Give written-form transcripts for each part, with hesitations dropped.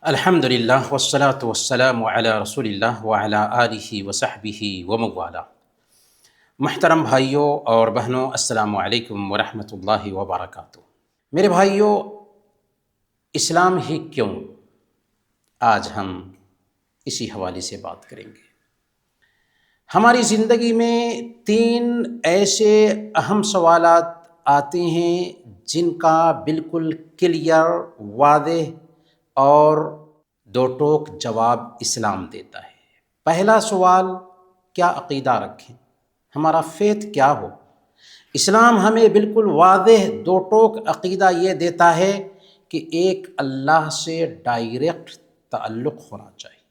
الحمدللہ والصلاة والسلام علی رسول اللہ وعلی آلہ وصحبہ ومن والہ۔ محترم بھائیوں اور بہنوں، السلام علیکم ورحمۃ اللہ وبرکاتہ۔ میرے بھائیوں، اسلام ہی کیوں، آج ہم اسی حوالے سے بات کریں گے۔ ہماری زندگی میں تین ایسے اہم سوالات آتے ہیں جن کا بالکل کلیئر، واضح اور دو ٹوک جواب اسلام دیتا ہے۔ پہلا سوال، کیا عقیدہ رکھیں، ہمارا فیتھ کیا ہو؟ اسلام ہمیں بالکل واضح دو ٹوک عقیدہ یہ دیتا ہے کہ ایک اللہ سے ڈائریکٹ تعلق ہونا چاہیے،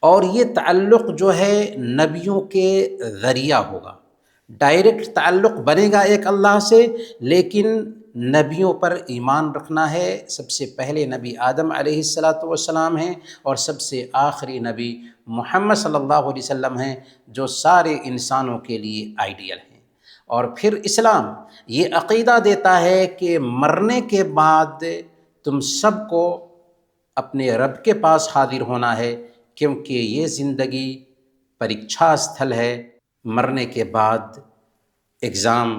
اور یہ تعلق جو ہے نبیوں کے ذریعہ ہوگا۔ ڈائریکٹ تعلق بنے گا ایک اللہ سے، لیکن نبیوں پر ایمان رکھنا ہے۔ سب سے پہلے نبی آدم علیہ السلام ہیں، اور سب سے آخری نبی محمد صلی اللہ علیہ وسلم ہیں، جو سارے انسانوں کے لیے آئیڈیل ہیں۔ اور پھر اسلام یہ عقیدہ دیتا ہے کہ مرنے کے بعد تم سب کو اپنے رب کے پاس حاضر ہونا ہے، کیونکہ یہ زندگی پریکچھا استھل ہے۔ مرنے کے بعد ایگزام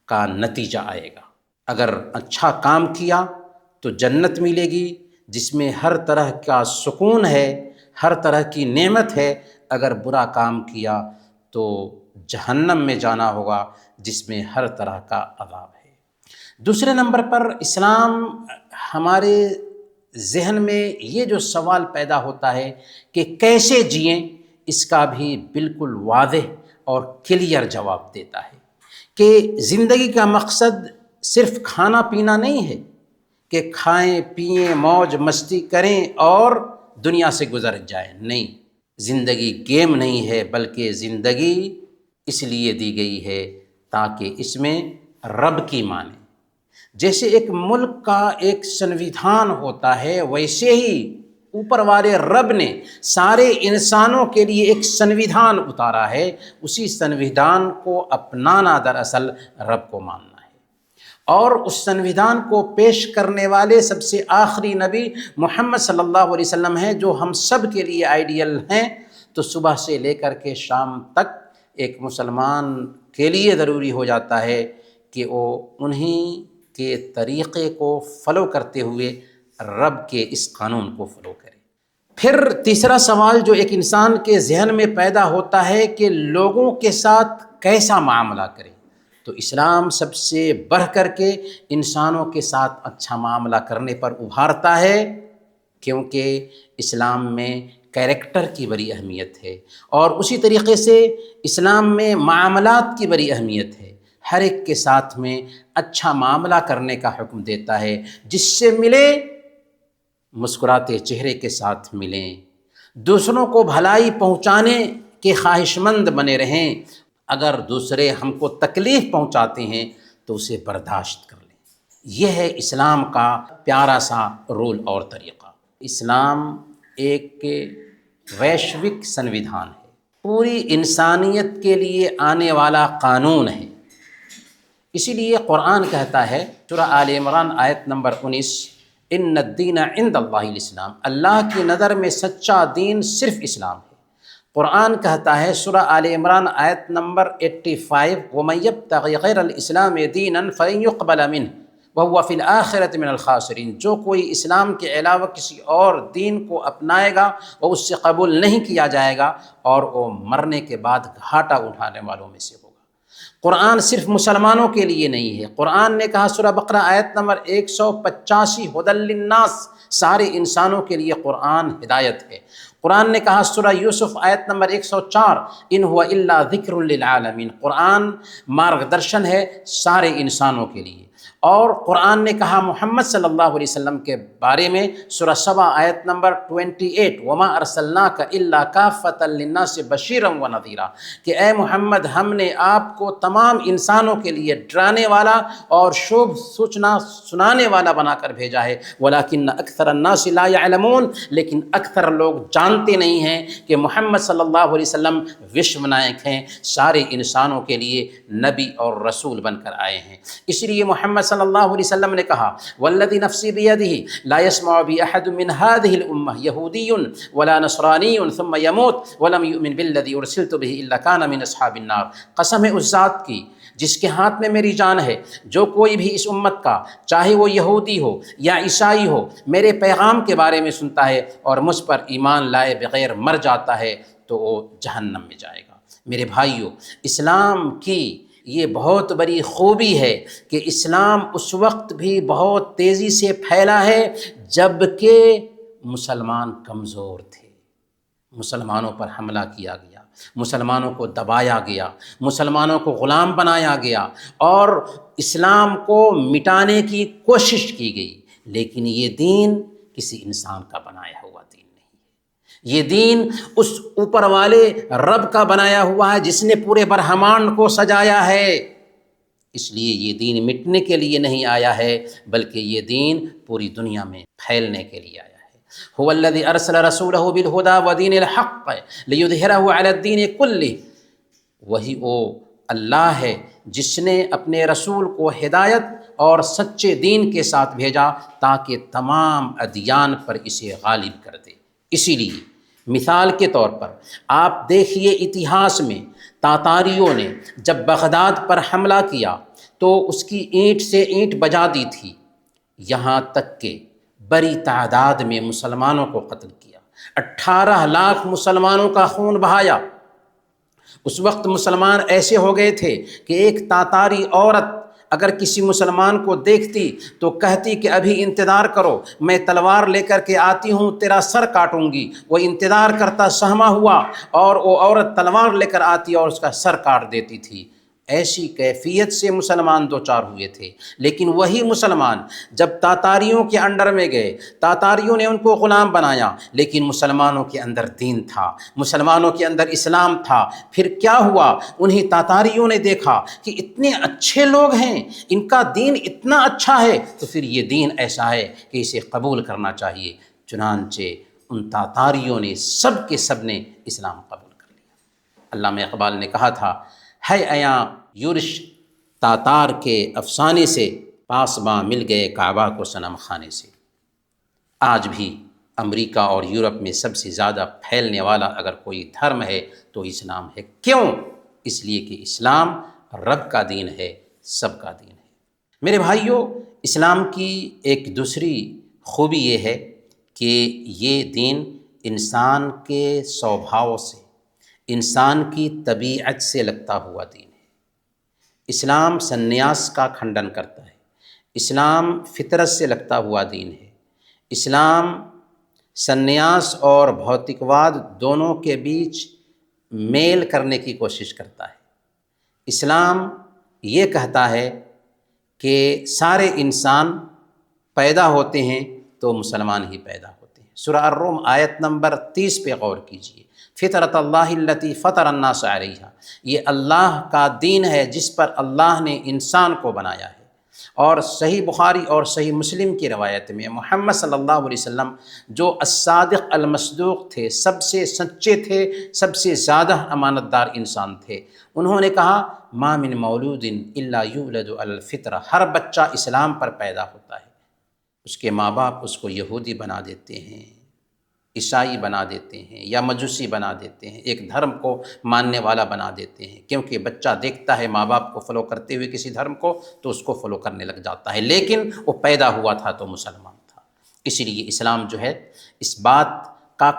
کا نتیجہ آئے گا۔ اگر اچھا کام کیا تو جنت ملے گی، جس میں ہر طرح کا سکون ہے، ہر طرح کی نعمت ہے۔ اگر برا کام کیا تو جہنم میں جانا ہوگا، جس میں ہر طرح کا عذاب ہے۔ دوسرے نمبر پر اسلام ہمارے ذہن میں یہ جو سوال پیدا ہوتا ہے کہ کیسے جئیں، اس کا بھی بالکل واضح اور کلیئر جواب دیتا ہے کہ زندگی کا مقصد صرف کھانا پینا نہیں ہے کہ کھائیں پئیں موج مستی کریں اور دنیا سے گزر جائیں۔ نہیں، زندگی گیم نہیں ہے، بلکہ زندگی اس لیے دی گئی ہے تاکہ اس میں رب کی مانیں۔ جیسے ایک ملک کا ایک سنویدھان ہوتا ہے، ویسے ہی اوپر والے رب نے سارے انسانوں کے لیے ایک سنویدھان اتارا ہے۔ اسی سنویدھان کو اپنانا دراصل رب کو ماننا ہے، اور اس سنویدھان کو پیش کرنے والے سب سے آخری نبی محمد صلی اللہ علیہ وسلم ہیں، جو ہم سب کے لیے آئیڈیل ہیں۔ تو صبح سے لے کر کے شام تک ایک مسلمان کے لیے ضروری ہو جاتا ہے کہ وہ انہی کے طریقے کو فالو کرتے ہوئے رب کے اس قانون کو فالو کرے۔ پھر تیسرا سوال جو ایک انسان کے ذہن میں پیدا ہوتا ہے کہ لوگوں کے ساتھ کیسا معاملہ کرے، تو اسلام سب سے بڑھ کر کے انسانوں کے ساتھ اچھا معاملہ کرنے پر ابھارتا ہے، کیونکہ اسلام میں کیریکٹر کی بڑی اہمیت ہے، اور اسی طریقے سے اسلام میں معاملات کی بڑی اہمیت ہے۔ ہر ایک کے ساتھ میں اچھا معاملہ کرنے کا حکم دیتا ہے۔ جس سے ملے مسکراتے چہرے کے ساتھ ملیں، دوسروں کو بھلائی پہنچانے کے خواہش مند بنے رہیں۔ اگر دوسرے ہم کو تکلیف پہنچاتے ہیں تو اسے برداشت کر لیں۔ یہ ہے اسلام کا پیارا سا رول اور طریقہ۔ اسلام ایک ویشوک سنویدھان ہے، پوری انسانیت کے لیے آنے والا قانون ہے۔ اسی لیے قرآن کہتا ہے، سورہ آل عمران آیت نمبر 19، ان الدین عند اللہ الاسلام، اللہ کی نظر میں سچا دین صرف اسلام ہے۔ قرآن کہتا ہے سورہ آل عمران آیت نمبر 85، وَمَن يَبْتَغِ غَيْرَ الْإِسْلَامِ دِينًا فَلَن يُقْبَلَ مِنْهُ وَهُوَ فِي الْآخِرَةِ مِنَ الْخَاسِرِينَ۔ جو کوئی اسلام کے علاوہ کسی اور دین کو اپنائے گا وہ اس سے قبول نہیں کیا جائے گا، اور وہ مرنے کے بعد گھاٹا اٹھانے والوں میں سے ہوگا۔ قرآن صرف مسلمانوں کے لیے نہیں ہے۔ قرآن نے کہا سورہ بقرہ آیت نمبر 185، ھدی للناس، سارے انسانوں کے لیے قرآن ہدایت ہے۔ قرآن نے کہا سورہ یوسف آیت نمبر 104، ان هو الا ذکر للعالمین، قرآن مارگدرشن ہے سارے انسانوں کے لیے۔ اور قرآن نے کہا محمد صلی اللہ علیہ وسلم کے بارے میں سورہ سبا آیت نمبر 28، وما ارسلناک الا کافۃ للناس بشیرا ونذیرا، کہ اے محمد ہم نے آپ کو تمام انسانوں کے لیے ڈرانے والا اور شبھ سوچنا سنانے والا بنا کر بھیجا ہے، ولکن اکثر الناس لا يعلمون، لیکن اکثر لوگ جانتے نہیں ہیں کہ محمد صلی اللہ علیہ وسلم وشو نائک ہیں، سارے انسانوں کے لیے نبی اور رسول بن کر آئے ہیں۔ اس لیے محمد محمد صلی اللہ علیہ وسلم نے کہا والذی نفسی بیدہ لا یسمع بی احد من هذه الامہ یہودی ولا نصرانی ثم یموت ولم یؤمن بالذی ارسلت بہ الا کان من اصحاب النار، قسم ہے اس ذات کی جس کے ہاتھ میں میری جان ہے، جو کوئی بھی اس امت کا چاہے وہ یہودی ہو یا عیسائی ہو میرے پیغام کے بارے میں سنتا ہے اور مجھ پر ایمان لائے بغیر مر جاتا ہے تو وہ جہنم میں جائے گا۔ میرے بھائیوں، اسلام کی یہ بہت بڑی خوبی ہے کہ اسلام اس وقت بھی بہت تیزی سے پھیلا ہے جب کہ مسلمان کمزور تھے، مسلمانوں پر حملہ کیا گیا، مسلمانوں کو دبایا گیا، مسلمانوں کو غلام بنایا گیا اور اسلام کو مٹانے کی کوشش کی گئی، لیکن یہ دین کسی انسان کا بنایا ہوا دین نہیں ہے، یہ دین اس اوپر والے رب کا بنایا ہوا ہے جس نے پورے برہمانڈ کو سجایا ہے۔ اس لیے یہ دین مٹنے کے لیے نہیں آیا ہے بلکہ یہ دین پوری دنیا میں پھیلنے کے لیے آیا ہے۔ هو الذي ارسل رسوله بالهدى ودين الحق ليظهره على الدين كله، وہی وہ اللہ ہے جس نے اپنے رسول کو ہدایت اور سچے دین کے ساتھ بھیجا تاکہ تمام ادیان پر اسے غالب کر دے۔ اسی لیے مثال کے طور پر آپ دیکھیے اتہاس میں تاتاریوں نے جب بغداد پر حملہ کیا تو اس کی اینٹ سے اینٹ بجا دی تھی، یہاں تک کہ بڑی تعداد میں مسلمانوں کو قتل کیا، 18 لاکھ مسلمانوں کا خون بہایا۔ اس وقت مسلمان ایسے ہو گئے تھے کہ ایک تاتاری عورت اگر کسی مسلمان کو دیکھتی تو کہتی کہ ابھی انتظار کرو، میں تلوار لے کر کے آتی ہوں، تیرا سر کاٹوں گی۔ وہ انتظار کرتا سہما ہوا اور وہ عورت تلوار لے کر آتی اور اس کا سر کاٹ دیتی تھی۔ ایسی کیفیت سے مسلمان دوچار ہوئے تھے، لیکن وہی مسلمان جب تاتاریوں کے انڈر میں گئے، تاتاریوں نے ان کو غلام بنایا، لیکن مسلمانوں کے اندر دین تھا، مسلمانوں کے اندر اسلام تھا۔ پھر کیا ہوا؟ انہیں تاتاریوں نے دیکھا کہ اتنے اچھے لوگ ہیں، ان کا دین اتنا اچھا ہے، تو پھر یہ دین ایسا ہے کہ اسے قبول کرنا چاہیے۔ چنانچہ ان تاتاریوں نے سب کے سب نے اسلام قبول کر لیا۔ علامہ اقبال نے کہا تھا، ہے ایاں یورش تاتار کے افسانے سے، پاسباں مل گئے کعبہ کو صنم خانے سے۔ آج بھی امریکہ اور یورپ میں سب سے زیادہ پھیلنے والا اگر کوئی دھرم ہے تو اسلام ہے۔ کیوں؟ اس لیے کہ اسلام رب کا دین ہے، سب کا دین ہے۔ میرے بھائیوں، اسلام کی ایک دوسری خوبی یہ ہے کہ یہ دین انسان کے سوبھاؤ سے، انسان کی طبیعت سے لگتا ہوا دین ہے۔ اسلام سنیاس کا کھنڈن کرتا ہے، اسلام فطرت سے لگتا ہوا دین ہے۔ اسلام سنیاس اور بھوتکواد دونوں کے بیچ میل کرنے کی کوشش کرتا ہے۔ اسلام یہ کہتا ہے کہ سارے انسان پیدا ہوتے ہیں تو مسلمان ہی پیدا ہوتے ہیں۔ سورہ الروم آیت نمبر 30 پہ غور کیجیے، فطرت اللہ التی فطر الناس علیہا، یہ اللہ کا دین ہے جس پر اللہ نے انسان کو بنایا ہے۔ اور صحیح بخاری اور صحیح مسلم کی روایت میں محمد صلی اللہ علیہ وسلم جو الصادق المصدوق تھے، سب سے سچے تھے، سب سے زیادہ امانت دار انسان تھے، انہوں نے کہا ما من مولود الا یولد علی الفطرہ، ہر بچہ اسلام پر پیدا ہوتا ہے، اس کے ماں باپ اس کو یہودی بنا دیتے ہیں، عیسائی بنا دیتے ہیں یا مجوسی بنا دیتے ہیں، ایک دھرم کو ماننے والا بنا دیتے ہیں، کیونکہ بچہ دیکھتا ہے ماں باپ کو فالو کرتے ہوئے کسی دھرم کو تو اس کو فالو کرنے لگ جاتا ہے، لیکن وہ پیدا ہوا تھا تو مسلمان تھا۔ اسی لیے اسلام جو ہے اس بات کا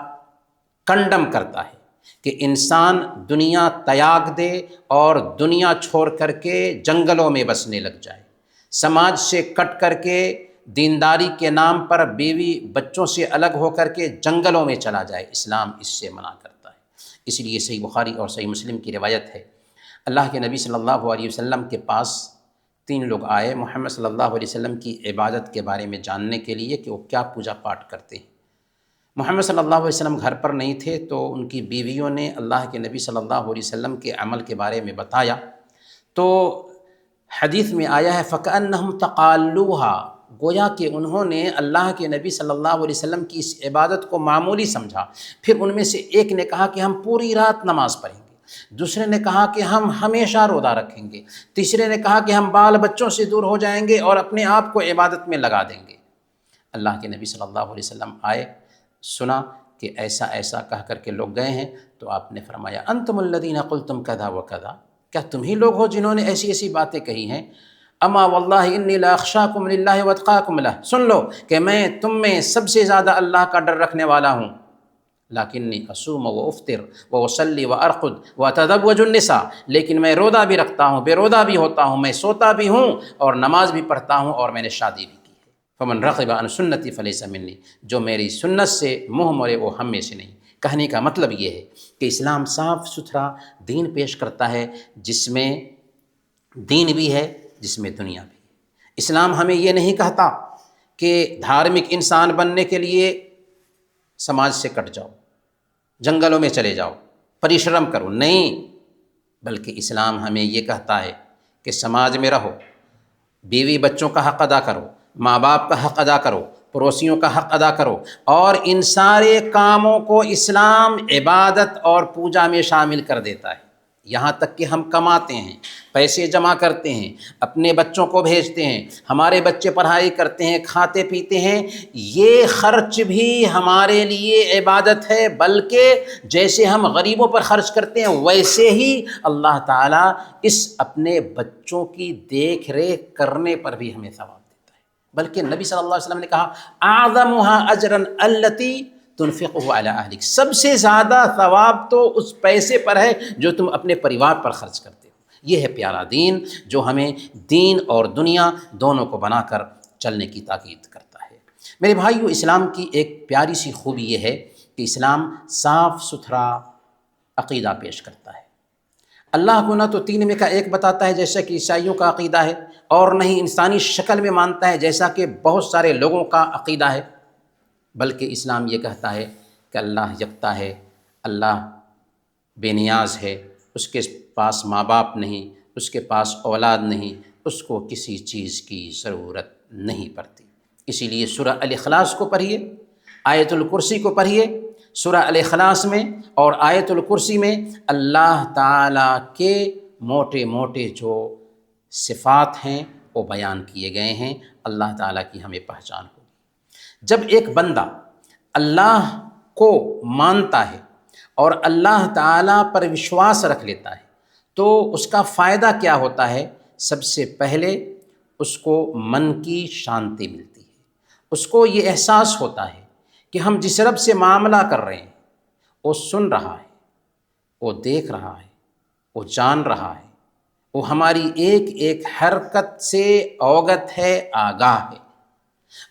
کنڈم کرتا ہے کہ انسان دنیا تیاگ دے اور دنیا چھوڑ کر کے جنگلوں میں بسنے لگ جائے، سماج سے کٹ کر کے دینداری کے نام پر بیوی بچوں سے الگ ہو کر کے جنگلوں میں چلا جائے۔ اسلام اس سے منع کرتا ہے۔ اس لیے صحیح بخاری اور صحیح مسلم کی روایت ہے، اللہ کے نبی صلی اللہ علیہ وسلم کے پاس 3 لوگ آئے محمد صلی اللہ علیہ وسلم کی عبادت کے بارے میں جاننے کے لیے کہ وہ کیا پوجا پاٹ کرتے ہیں۔ محمد صلی اللہ علیہ وسلم گھر پر نہیں تھے تو ان کی بیویوں نے اللہ کے نبی صلی اللہ علیہ وسلم کے عمل کے بارے میں بتایا، تو حدیث میں آیا ہے فَكَأَنَّهُمْ تَقَالُّوهَا، گویا کہ انہوں نے اللہ کے نبی صلی اللہ علیہ وسلم کی اس عبادت کو معمولی سمجھا۔ پھر ان میں سے ایک نے کہا کہ ہم پوری رات نماز پڑھیں گے، دوسرے نے کہا کہ ہم ہمیشہ روزہ رکھیں گے، تیسرے نے کہا کہ ہم بال بچوں سے دور ہو جائیں گے اور اپنے آپ کو عبادت میں لگا دیں گے۔ اللہ کے نبی صلی اللہ علیہ وسلم آئے، سنا کہ ایسا ایسا کہہ کر کے لوگ گئے ہیں، تو آپ نے فرمایا انتم الذین قلتم کذا وکذا، کیا تم ہی لوگ ہو جنہوں نے ایسی ایسی باتیں کہی ہیں؟ اما واللہ انی لاخشاکم للہ واتقاکم لہ، سن لو کہ میں تم میں سب سے زیادہ اللہ کا ڈر رکھنے والا ہوں، لیکنی اصوم و افطر و اصلی و ارقد و اتزوج النساء، لیکن میں روزہ بھی رکھتا ہوں، بے روزہ بھی ہوتا ہوں، میں سوتا بھی ہوں اور نماز بھی پڑھتا ہوں اور میں نے شادی بھی کی ہے۔ فمن رغب عن سنتی فلیس منی، جو میری سنت سے منہ موڑے وہ ہم میں سے نہیں۔ کہنے کا مطلب یہ ہے کہ اسلام صاف ستھرا دین پیش کرتا ہے، جس میں دین بھی ہے، جس میں دنیا بھی ہے۔ اسلام ہمیں یہ نہیں کہتا کہ دھارمک انسان بننے کے لیے سماج سے کٹ جاؤ، جنگلوں میں چلے جاؤ، پریشرم کرو، نہیں، بلکہ اسلام ہمیں یہ کہتا ہے کہ سماج میں رہو، بیوی بچوں کا حق ادا کرو، ماں باپ کا حق ادا کرو، پڑوسیوں کا حق ادا کرو، اور ان سارے کاموں کو اسلام عبادت اور پوجا میں شامل کر دیتا ہے۔ یہاں تک کہ ہم کماتے ہیں، پیسے جمع کرتے ہیں، اپنے بچوں کو بھیجتے ہیں، ہمارے بچے پڑھائی کرتے ہیں، کھاتے پیتے ہیں، یہ خرچ بھی ہمارے لیے عبادت ہے، بلکہ جیسے ہم غریبوں پر خرچ کرتے ہیں ویسے ہی اللہ تعالیٰ اس اپنے بچوں کی دیکھ ریکھ کرنے پر بھی ہمیں ثواب دیتا ہے۔ بلکہ نبی صلی اللہ علیہ وسلم نے کہا اعظمها اجرا التی تنفقه علی اہلک، سب سے زیادہ ثواب تو اس پیسے پر ہے جو تم اپنے پریوار پر خرچ کرتے ہو۔ یہ ہے پیارا دین جو ہمیں دین اور دنیا دونوں کو بنا کر چلنے کی تاکید کرتا ہے۔ میرے بھائیو، اسلام کی ایک پیاری سی خوبی یہ ہے کہ اسلام صاف ستھرا عقیدہ پیش کرتا ہے۔ اللہ کو نہ تو تین میں کا ایک بتاتا ہے جیسا کہ عیسائیوں کا عقیدہ ہے، اور نہ ہی انسانی شکل میں مانتا ہے جیسا کہ بہت سارے لوگوں کا عقیدہ ہے، بلکہ اسلام یہ کہتا ہے کہ اللہ یکتا ہے، اللہ بے نیاز ہے، اس کے پاس ماں باپ نہیں، اس کے پاس اولاد نہیں، اس کو کسی چیز کی ضرورت نہیں پڑتی۔ اسی لیے سورہ الاخلاص کو پڑھیے، آیت الکرسی کو پڑھیے۔ سورہ الاخلاص میں اور آیت الکرسی میں اللہ تعالیٰ کے موٹے موٹے جو صفات ہیں وہ بیان کیے گئے ہیں، اللہ تعالیٰ کی ہمیں پہچان ہوگی۔ جب ایک بندہ اللہ کو مانتا ہے اور اللہ تعالیٰ پر وشواس رکھ لیتا ہے تو اس کا فائدہ کیا ہوتا ہے؟ سب سے پہلے اس کو من کی شانتی ملتی ہے، اس کو یہ احساس ہوتا ہے کہ ہم جس رب سے معاملہ کر رہے ہیں وہ سن رہا ہے، وہ دیکھ رہا ہے، وہ جان رہا ہے، وہ ہماری ایک ایک حرکت سے اوگت ہے، آگاہ ہے۔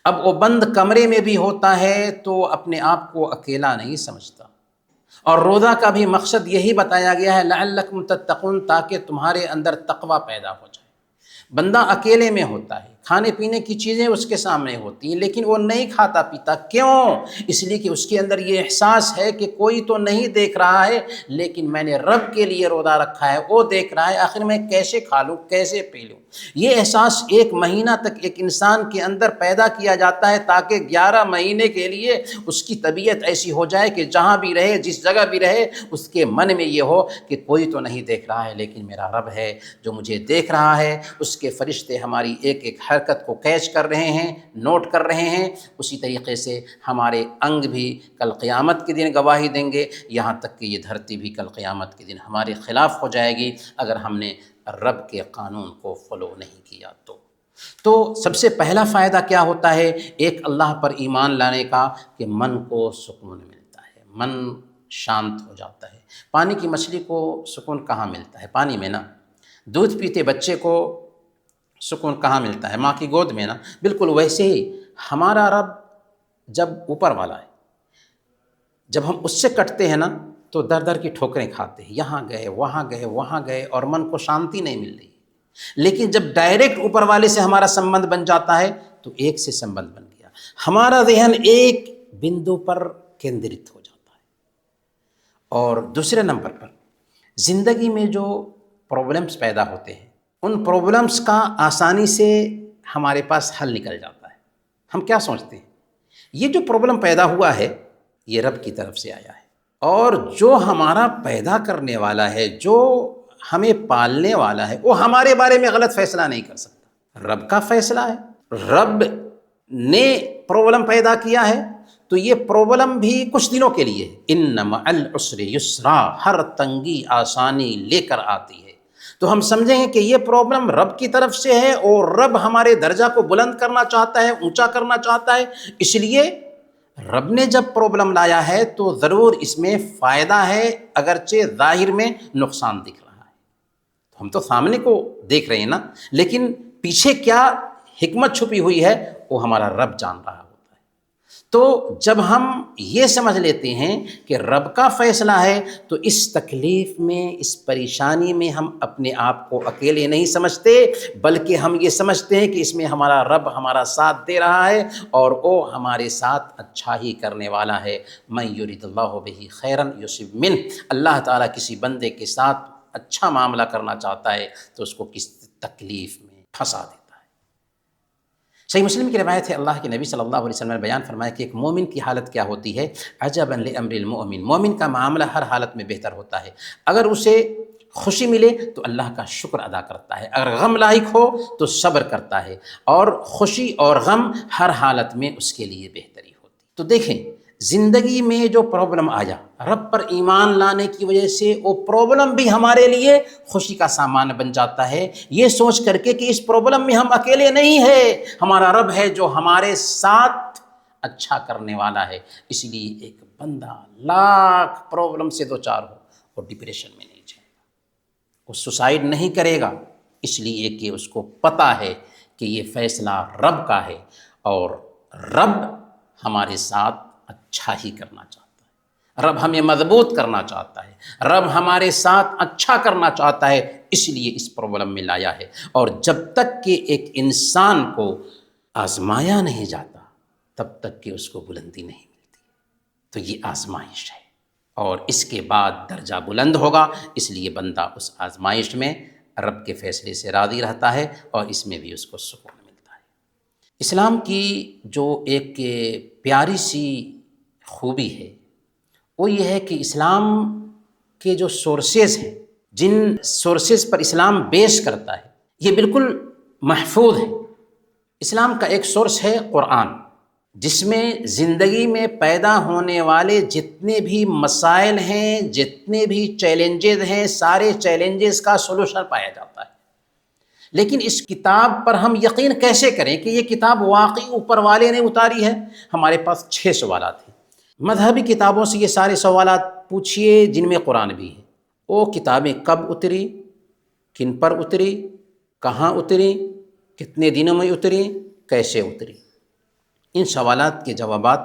اب وہ بند کمرے میں بھی ہوتا ہے تو اپنے آپ کو اکیلا نہیں سمجھتا۔ اور روزہ کا بھی مقصد یہی بتایا گیا ہے لعلکم تتقون، تاکہ تمہارے اندر تقوی پیدا ہو جائے۔ بندہ اکیلے میں ہوتا ہے، کھانے پینے کی چیزیں اس کے سامنے ہوتی ہیں لیکن وہ نہیں کھاتا پیتا، کیوں؟ اس لیے کہ اس کے اندر یہ احساس ہے کہ کوئی تو نہیں دیکھ رہا ہے، لیکن میں نے رب کے لیے روزہ رکھا ہے، وہ دیکھ رہا ہے، آخر میں کیسے کھا لوں، کیسے پی لوں۔ یہ احساس 1 مہینہ تک ایک انسان کے اندر پیدا کیا جاتا ہے تاکہ 11 مہینے کے لیے اس کی طبیعت ایسی ہو جائے کہ جہاں بھی رہے، جس جگہ بھی رہے، اس کے من میں یہ ہو کہ کوئی تو نہیں دیکھ رہا ہے لیکن میرا رب ہے جو مجھے دیکھ رہا ہے۔ اس کے فرشتے ہماری ایک ایک حرکت کو کیچ کر رہے ہیں، نوٹ کر رہے ہیں۔ اسی طریقے سے ہمارے انگ بھی کل قیامت کے دن گواہی دیں گے، یہاں تک کہ یہ دھرتی بھی کل قیامت کے دن ہمارے خلاف ہو جائے گی اگر ہم نے رب کے قانون کو فالو نہیں کیا تو سب سے پہلا فائدہ کیا ہوتا ہے ایک اللہ پر ایمان لانے کا؟ کہ من کو سکون ملتا ہے، من شانت ہو جاتا ہے۔ پانی کی مچھلی کو سکون کہاں ملتا ہے؟ پانی میں نا۔ دودھ پیتے بچے کو سکون کہاں ملتا ہے؟ ماں کی گود میں نا۔ بالکل ویسے ہی ہمارا رب جب اوپر والا ہے، جب ہم اس سے کٹتے ہیں نا تو در در کی ٹھوکریں کھاتے ہیں، یہاں گئے وہاں گئے وہاں گئے اور من کو شانتی نہیں مل رہی۔ لیکن جب ڈائریکٹ اوپر والے سے ہمارا سمبند بن جاتا ہے تو ایک سے سمبند بن گیا، ہمارا ذہن ایک بندو پر کیندرت ہو جاتا ہے۔ اور دوسرے نمبر پر زندگی میں جو پرابلمس پیدا ہوتے ہیں ان پرابلمس کا آسانی سے ہمارے پاس حل نکل جاتا ہے۔ ہم کیا سوچتے ہیں یہ جو پرابلم پیدا ہوا ہے یہ رب کی طرف سے آیا ہے اور جو ہمارا پیدا کرنے والا ہے، جو ہمیں پالنے والا ہے، وہ ہمارے بارے میں غلط فیصلہ نہیں کر سکتا، رب کا فیصلہ ہے۔ رب نے پرابلم پیدا کیا ہے تو یہ پرابلم بھی کچھ دنوں کے لیے ہے۔ ان مع العسر یسرا، ہر تنگی آسانی لے کر آتی ہے۔ تو ہم سمجھیں گے کہ یہ پرابلم رب کی طرف سے ہے اور رب ہمارے درجہ کو بلند کرنا چاہتا ہے، اونچا کرنا چاہتا ہے، اس لیے رب نے جب پرابلم لایا ہے تو ضرور اس میں فائدہ ہے، اگرچہ ظاہر میں نقصان دکھ رہا ہے۔ ہم تو سامنے کو دیکھ رہے ہیں نا، لیکن پیچھے کیا حکمت چھپی ہوئی ہے وہ ہمارا رب جان رہا ہوتا ہے۔ تو جب ہم یہ سمجھ لیتے ہیں کہ رب کا فیصلہ ہے تو اس تکلیف میں، اس پریشانی میں ہم اپنے آپ کو اکیلے نہیں سمجھتے، بلکہ ہم یہ سمجھتے ہیں کہ اس میں ہمارا رب ہمارا ساتھ دے رہا ہے اور وہ ہمارے ساتھ اچھا ہی کرنے والا ہے۔ من یرید اللہ بہ خیرا یصب منہ، اللہ تعالیٰ کسی بندے کے ساتھ اچھا معاملہ کرنا چاہتا ہے تو اس کو کس تکلیف میں پھنسا دیتا ہے۔ صحیح مسلم کی روایت ہے، اللہ کے نبی صلی اللہ علیہ وسلم نے بیان فرمایا کہ ایک مومن کی حالت کیا ہوتی ہے، عجبا لامر المؤمن، مومن کا معاملہ ہر حالت میں بہتر ہوتا ہے۔ اگر اسے خوشی ملے تو اللہ کا شکر ادا کرتا ہے، اگر غم لاحق ہو تو صبر کرتا ہے، اور خوشی اور غم ہر حالت میں اس کے لیے بہتری ہوتی۔ تو دیکھیں، زندگی میں جو پرابلم آیا، رب پر ایمان لانے کی وجہ سے وہ پرابلم بھی ہمارے لیے خوشی کا سامان بن جاتا ہے، یہ سوچ کر کے کہ اس پرابلم میں ہم اکیلے نہیں ہیں، ہمارا رب ہے جو ہمارے ساتھ اچھا کرنے والا ہے۔ اس لیے ایک بندہ لاکھ پرابلم سے دوچار ہو اور ڈپریشن میں نہیں جائے گا، وہ سوسائڈ نہیں کرے گا، اس لیے کہ اس کو پتہ ہے کہ یہ فیصلہ رب کا ہے اور رب ہمارے ساتھ اچھا ہی کرنا چاہتا ہے، رب ہمیں مضبوط کرنا چاہتا ہے، رب ہمارے ساتھ اچھا کرنا چاہتا ہے، اس لیے اس پرابلم میں لایا ہے۔ اور جب تک کہ ایک انسان کو آزمایا نہیں جاتا تب تک کہ اس کو بلندی نہیں ملتی، تو یہ آزمائش ہے اور اس کے بعد درجہ بلند ہوگا، اس لیے بندہ اس آزمائش میں رب کے فیصلے سے راضی رہتا ہے اور اس میں بھی اس کو سکون ملتا ہے۔ اسلام کی جو ایک پیاری سی خوبی ہے وہ یہ ہے کہ اسلام کے جو سورسز ہیں، جن سورسز پر اسلام بیس کرتا ہے، یہ بالکل محفوظ ہے۔ اسلام کا ایک سورس ہے قرآن، جس میں زندگی میں پیدا ہونے والے جتنے بھی مسائل ہیں، جتنے بھی چیلنجز ہیں، سارے چیلنجز کا سولوشن پایا جاتا ہے۔ لیکن اس کتاب پر ہم یقین کیسے کریں کہ یہ کتاب واقعی اوپر والے نے اتاری ہے؟ ہمارے پاس 6 سوالات ہیں۔ مذہبی کتابوں سے یہ سارے سوالات پوچھئے جن میں قرآن بھی ہے۔ وہ کتابیں کب اتری، کن پر اتری، کہاں اتری، کتنے دنوں میں اتری، کیسے اتری؟ ان سوالات کے جوابات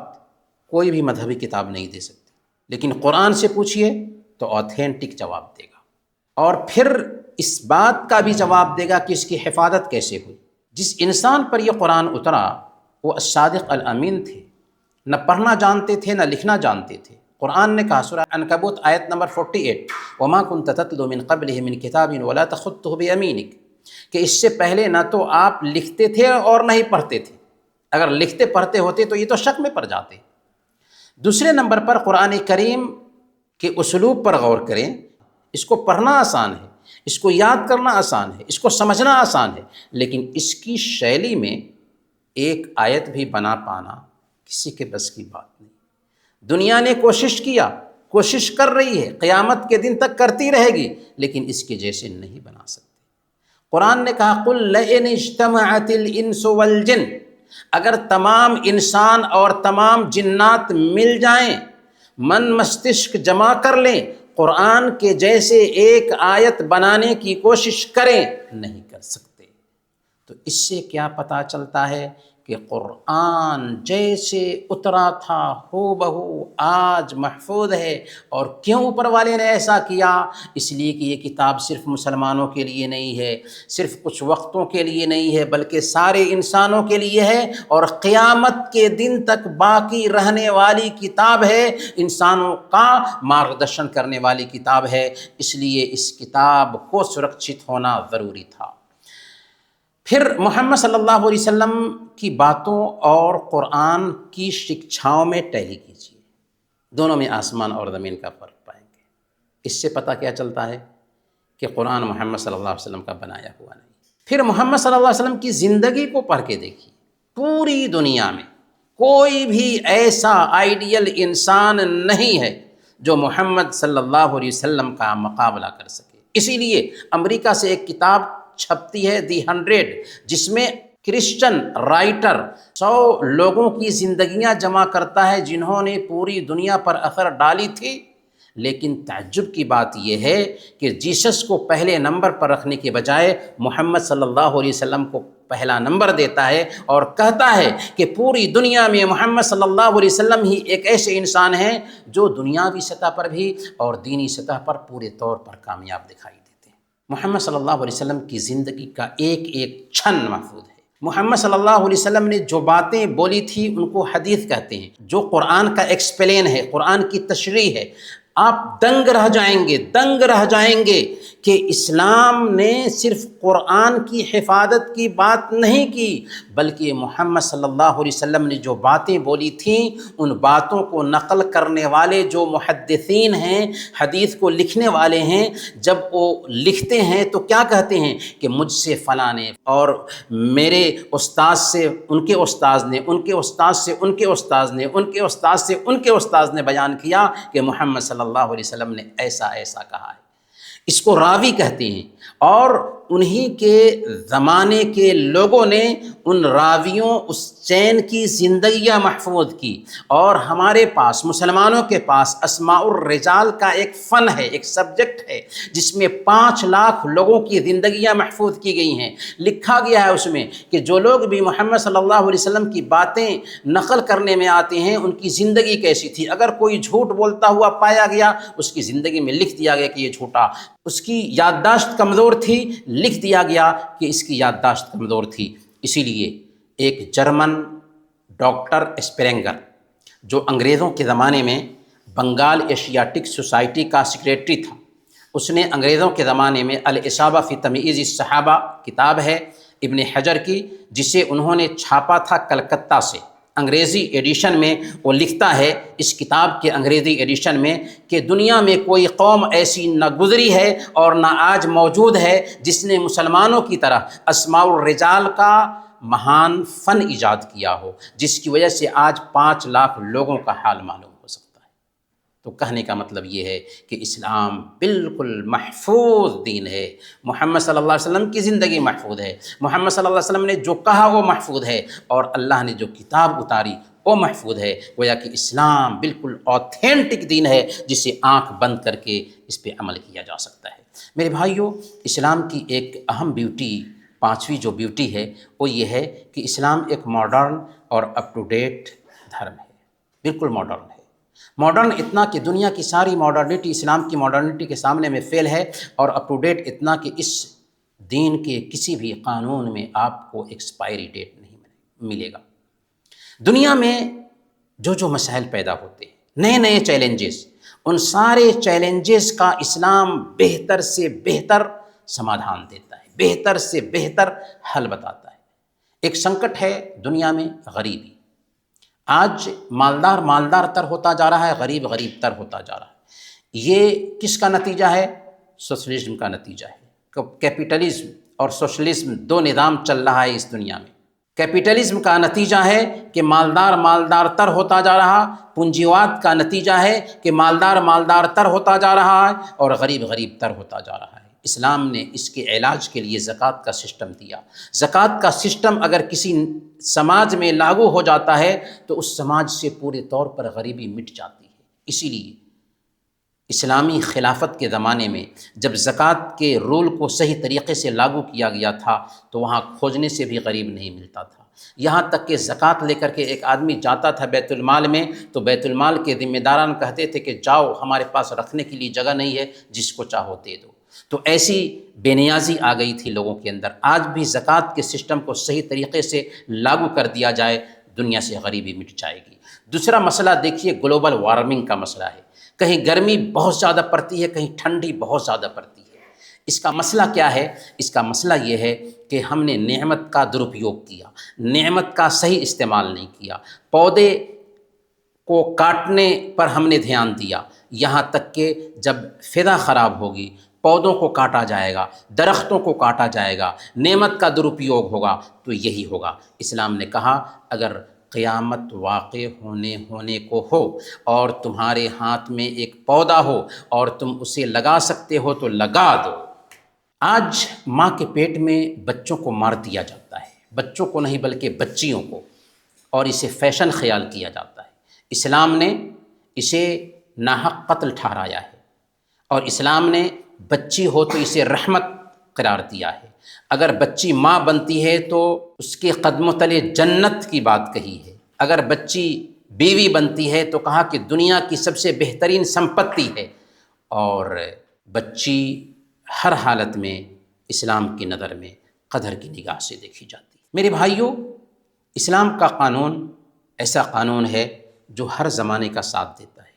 کوئی بھی مذہبی کتاب نہیں دے سکتی، لیکن قرآن سے پوچھئے تو آتھینٹک جواب دے گا، اور پھر اس بات کا بھی جواب دے گا کہ اس کی حفاظت کیسے ہوئی۔ جس انسان پر یہ قرآن اترا وہ الصادق الامین تھے، نہ پڑھنا جانتے تھے نہ لکھنا جانتے تھے۔ قرآن نے کہا، سورہ عنکبوت آیت نمبر 48، وَمَا كُنْتَ تَتْلُو مِنْ قَبْلِهِ مِنْ كِتَابٍ وَلَا تَخُطُّهُ بِيَمِينِكَ، کہ اس سے پہلے نہ تو آپ لکھتے تھے اور نہ ہی پڑھتے تھے، اگر لکھتے پڑھتے ہوتے تو یہ تو شک میں پڑ جاتے۔ دوسرے نمبر پر قرآن کریم کے اسلوب پر غور کریں، اس کو پڑھنا آسان ہے، اس کو یاد کرنا آسان ہے، اس کو سمجھنا آسان ہے، لیکن اس کی شیلی میں ایک آیت بھی بنا پانا کسی کے بس کی بات نہیں۔ دنیا نے کوشش کر رہی ہے، قیامت کے دن تک کرتی رہے گی، لیکن اس کے جیسے نہیں بنا سکتے۔ قرآن نے کہا، قُلْ لَئِنِ اجْتَمَعَتِ الْإِنسُ وَالْجِنُّ، اگر تمام انسان اور تمام جنات مل جائیں، من مستشق جمع کر لیں، قرآن کے جیسے ایک آیت بنانے کی کوشش کریں، نہیں کر سکتے۔ تو اس سے کیا پتہ چلتا ہے کہ قرآن جیسے اترا تھا ہو بہو آج محفوظ ہے۔ اور کیوں اوپر والے نے ایسا کیا؟ اس لیے کہ یہ کتاب صرف مسلمانوں کے لیے نہیں ہے، صرف کچھ وقتوں کے لیے نہیں ہے، بلکہ سارے انسانوں کے لیے ہے، اور قیامت کے دن تک باقی رہنے والی کتاب ہے، انسانوں کا مارگدرشن کرنے والی کتاب ہے۔ اس لیے اس کتاب کو سرکشت ہونا ضروری تھا۔ پھر محمد صلی اللہ علیہ وسلم کی باتوں اور قرآن کی شکچھاؤں میں ٹیلی کیجیے۔ دونوں میں آسمان اور زمین کا فرق پائیں گے۔ اس سے پتہ کیا چلتا ہے کہ قرآن محمد صلی اللہ علیہ وسلم کا بنایا ہوا نہیں۔ پھر محمد صلی اللہ علیہ وسلم کی زندگی کو پڑھ کے دیکھیے، پوری دنیا میں کوئی بھی ایسا آئیڈیل انسان نہیں ہے جو محمد صلی اللہ علیہ وسلم کا مقابلہ کر سکے۔ اسی لیے امریکہ سے ایک کتاب چھپتی ہے دی 100، جس میں کرسچن رائٹر 100 لوگوں کی زندگیاں جمع کرتا ہے جنہوں نے پوری دنیا پر اثر ڈالی تھی، لیکن تعجب کی بات یہ ہے کہ جیسس کو پہلے نمبر پر رکھنے کے بجائے محمد صلی اللہ علیہ وسلم کو پہلا نمبر دیتا ہے اور کہتا ہے کہ پوری دنیا میں محمد صلی اللہ علیہ وسلم ہی ایک ایسے انسان ہیں جو دنیاوی سطح پر بھی اور دینی سطح پر پورے طور پر کامیاب دکھائی دیتے ہیں۔ محمد صلی اللہ علیہ وسلم کی زندگی کا ایک ایک چھن محفوظ ہے۔ محمد صلی اللہ علیہ وسلم نے جو باتیں بولی تھی ان کو حدیث کہتے ہیں، جو قرآن کا ایکسپلین ہے، قرآن کی تشریح ہے۔ آپ دنگ رہ جائیں گے کہ اسلام نے صرف قرآن کی حفاظت کی بات نہیں کی، بلکہ محمد صلی اللہ علیہ وسلم نے جو باتیں بولی تھیں ان باتوں کو نقل کرنے والے جو محدثین ہیں، حدیث کو لکھنے والے ہیں، جب وہ لکھتے ہیں تو کیا کہتے ہیں کہ مجھ سے فلاں نے اور میرے استاد سے ان کے استاذ نے، ان کے استاد سے ان کے استاذ نے، ان کے استاد سے ان کے استاذ نے بیان کیا کہ محمد صلی اللہ علیہ وسلم نے ایسا ایسا کہا ہے۔ اس کو راوی کہتے ہیں، اور انہی کے زمانے کے لوگوں نے ان راویوں اس چین کی زندگیاں محفوظ کی، اور ہمارے پاس مسلمانوں کے پاس اسماء الرجال کا ایک فن ہے، ایک سبجیکٹ ہے جس میں 5 لاکھ لوگوں کی زندگیاں محفوظ کی گئی ہیں۔ لکھا گیا ہے اس میں کہ جو لوگ بھی محمد صلی اللہ علیہ وسلم کی باتیں نقل کرنے میں آتے ہیں ان کی زندگی کیسی تھی۔ اگر کوئی جھوٹ بولتا ہوا پایا گیا اس کی زندگی میں لکھ دیا گیا کہ یہ جھوٹا، اس کی یادداشت کمزور تھی، لکھ دیا گیا کہ اس کی یادداشت کمزور تھی۔ اسی لیے ایک جرمن ڈاکٹر اسپرینگر جو انگریزوں کے زمانے میں بنگال ایشیاٹک سوسائٹی کا سیکریٹری تھا، اس نے انگریزوں کے زمانے میں الاصابہ فی تمییز الصحابہ کتاب ہے ابن حجر کی، جسے انہوں نے چھاپا تھا کلکتہ سے۔ انگریزی ایڈیشن میں وہ لکھتا ہے اس کتاب کے انگریزی ایڈیشن میں کہ دنیا میں کوئی قوم ایسی نہ گزری ہے اور نہ آج موجود ہے جس نے مسلمانوں کی طرح اسماء الرجال کا مہان فن ایجاد کیا ہو، جس کی وجہ سے آج 5 لاکھ لوگوں کا حال معلوم ہو سکتا ہے۔ تو کہنے کا مطلب یہ ہے کہ اسلام بالکل محفوظ دین ہے۔ محمد صلی اللہ علیہ وسلم کی زندگی محفوظ ہے، محمد صلی اللہ علیہ وسلم نے جو کہا وہ محفوظ ہے، اور اللہ نے جو کتاب اتاری وہ محفوظ ہے۔ گویا کہ اسلام بالکل آتھینٹک دین ہے جسے آنکھ بند کر کے اس پہ عمل کیا جا سکتا ہے۔ میرے بھائیوں، اسلام کی ایک اہم بیوٹی، 5ویں جو بیوٹی ہے وہ یہ ہے کہ اسلام ایک ماڈرن اور اپ ٹو ڈیٹ دھرم ہے، بالکل ماڈرن ہے۔ ماڈرن اتنا کہ دنیا کی ساری ماڈرنٹی اسلام کی ماڈرنٹی کے سامنے میں فیل ہے، اور اپ ٹو ڈیٹ اتنا کہ اس دین کے کسی بھی قانون میں آپ کو ایکسپائری ڈیٹ نہیں ملے گا۔ دنیا میں جو مسائل پیدا ہوتے ہیں، نئے نئے چیلنجز، ان سارے چیلنجز کا اسلام بہتر سے بہتر سمادھان دیتا ہے، بہتر سے بہتر حل بتاتا ہے۔ ایک سنکٹ ہے دنیا میں غریبی، آج مالدار تر ہوتا جا رہا ہے، غریب تر ہوتا جا رہا ہے۔ یہ کس کا نتیجہ ہے؟ سوشلزم کا نتیجہ ہے۔ کیپٹلزم اور سوشلزم 2 نظام چل رہا ہے اس دنیا میں۔ کیپٹلزم کا نتیجہ ہے کہ مالدار تر ہوتا جا رہا، پونجیواد کا نتیجہ ہے کہ مالدار تر ہوتا جا رہا ہے اور غریب تر ہوتا جا رہا ہے۔ اسلام نے اس کے علاج کے لیے زکوٰۃ کا سسٹم دیا۔ زکوٰۃ کا سسٹم اگر کسی سماج میں لاگو ہو جاتا ہے تو اس سماج سے پورے طور پر غریبی مٹ جاتی ہے۔ اسی لیے اسلامی خلافت کے زمانے میں جب زکوٰۃ کے رول کو صحیح طریقے سے لاگو کیا گیا تھا تو وہاں کھوجنے سے بھی غریب نہیں ملتا تھا، یہاں تک کہ زکوٰۃ لے کر کے ایک آدمی جاتا تھا بیت المال میں تو بیت المال کے ذمہ داران کہتے تھے کہ جاؤ، ہمارے پاس رکھنے کے لیے جگہ نہیں ہے، جس کو چاہو دے دو۔ تو ایسی بے نیازی آ گئی تھی لوگوں کے اندر۔ آج بھی زکوٰۃ کے سسٹم کو صحیح طریقے سے لاگو کر دیا جائے، دنیا سے غریبی مٹ جائے گی۔ دوسرا مسئلہ دیکھیے، گلوبل وارمنگ کا مسئلہ ہے۔ کہیں گرمی بہت زیادہ پڑتی ہے، کہیں ٹھنڈی بہت زیادہ پڑتی ہے۔ اس کا مسئلہ کیا ہے؟ اس کا مسئلہ یہ ہے کہ ہم نے نعمت کا درپیوگ کیا، نعمت کا صحیح استعمال نہیں کیا۔ پودے کو کاٹنے پر ہم نے دھیان دیا، یہاں تک کہ جب فضا خراب ہوگی، پودوں کو کاٹا جائے گا، درختوں کو کاٹا جائے گا، نعمت کا درپیوگ ہوگا، تو یہی ہوگا۔ اسلام نے کہا اگر قیامت واقع ہونے کو ہو اور تمہارے ہاتھ میں ایک پودا ہو اور تم اسے لگا سکتے ہو تو لگا دو۔ آج ماں کے پیٹ میں بچوں کو مار دیا جاتا ہے، بچوں کو نہیں بلکہ بچیوں کو، اور اسے فیشن خیال کیا جاتا ہے۔ اسلام نے اسے ناحق قتل ٹھہرایا ہے، اور اسلام نے بچی ہو تو اسے رحمت قرار دیا ہے۔ اگر بچی ماں بنتی ہے تو اس کے قدموں تلے جنت کی بات کہی ہے۔ اگر بچی بیوی بنتی ہے تو کہا کہ دنیا کی سب سے بہترین سمپتی ہے، اور بچی ہر حالت میں اسلام کی نظر میں قدر کی نگاہ سے دیکھی جاتی ہے۔ میرے بھائیوں، اسلام کا قانون ایسا قانون ہے جو ہر زمانے کا ساتھ دیتا ہے۔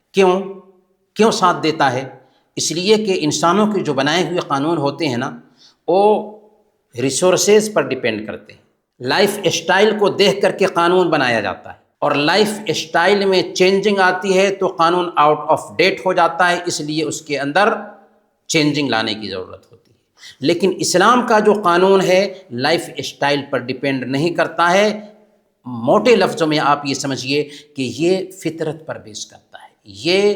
کیوں ساتھ دیتا ہے؟ اس لیے کہ انسانوں کے جو بنائے ہوئے قانون ہوتے ہیں نا، وہ ریسورسز پر ڈیپینڈ کرتے ہیں۔ لائف اسٹائل کو دیکھ کر کے قانون بنایا جاتا ہے، اور لائف اسٹائل میں چینجنگ آتی ہے تو قانون آؤٹ آف ڈیٹ ہو جاتا ہے، اس لیے اس کے اندر چینجنگ لانے کی ضرورت ہوتی ہے۔ لیکن اسلام کا جو قانون ہے لائف اسٹائل پر ڈیپینڈ نہیں کرتا ہے۔ موٹے لفظوں میں آپ یہ سمجھیے کہ یہ فطرت پر بیس کرتا ہے، یہ